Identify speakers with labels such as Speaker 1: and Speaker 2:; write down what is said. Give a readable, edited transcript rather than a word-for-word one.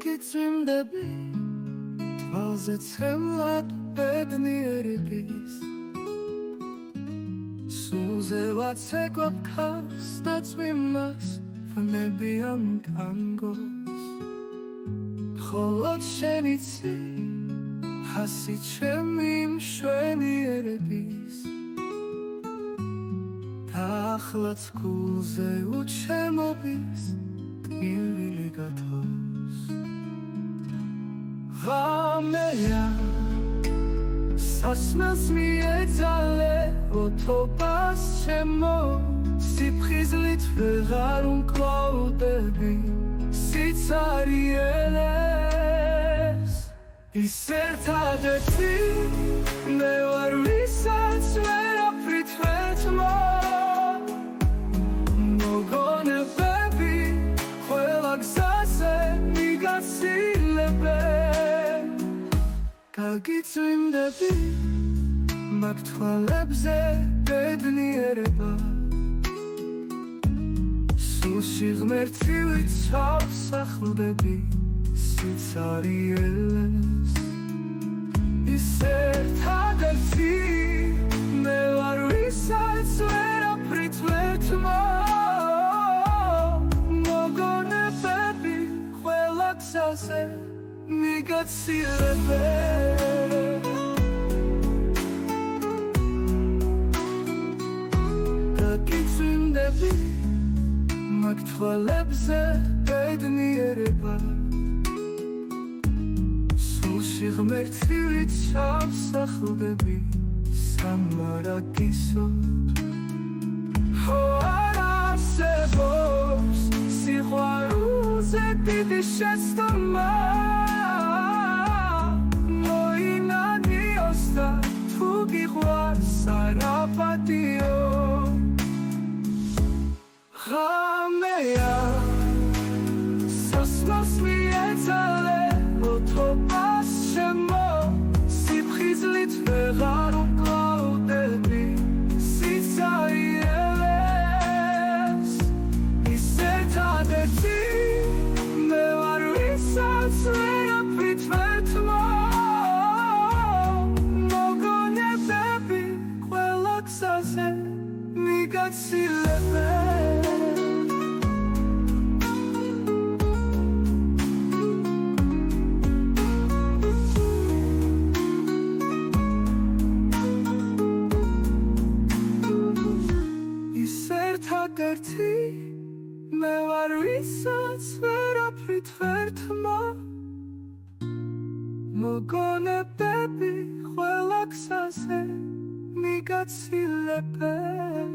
Speaker 1: გიწვიმდები თვალზე ცემლად ბედნიერების სულზე ვაცეკვებ ქარს და წვიმას ვნებიან ტანგოს მხოლოდ შენ იცი ხასი ჩემი მშვენიერების და ახლაც გულზე უჩემობის ტკივილი გათოვს ღამეა სასმელს მიეძალე ოთობას ჩემო სიფხიზლით ვეღარ უმკლაუდები სიცარიელეს ის ერთადერთი მე ვარ ვისაც ვერაფრით ვეთმო მოგონებები ყველა გზაზე მიგაცილებენ გაგიწვიმდები მაგ თვალებზე ბედნიერება სულში ღმერთივით ჩავსახლდები სიცარიელეს ის ერთადერთი მე ვარ ვისაც ვერაფრით ვეთმო მოგონებები ყველა გზაზე მიგაცილებენ გაგიწვიმდები მაგ თვალებზე ბედნიერება სულში ღმერთივით ჩავსახლდები სამარაგისო არ არსებობს სიყვარულზე დიდი შეცდომა მოინანიოს და თუ გიყვარს არა პატიო ღამეა სასმელს მიეძალე ოთობას ჩემო სიფხიზლით ვეღარ უმკლაუდები სიცარიელეს ის ერთადერთი მე ვარ ვისაც ვერაფრით ვეთმო მოგონებები ყველა გზაზე მიგაცილებენ ერთადერთი მე ვარ ვისაც ვერაფრით ვერთმო მოგონებები ყველა გზაზე მიგაცილებენ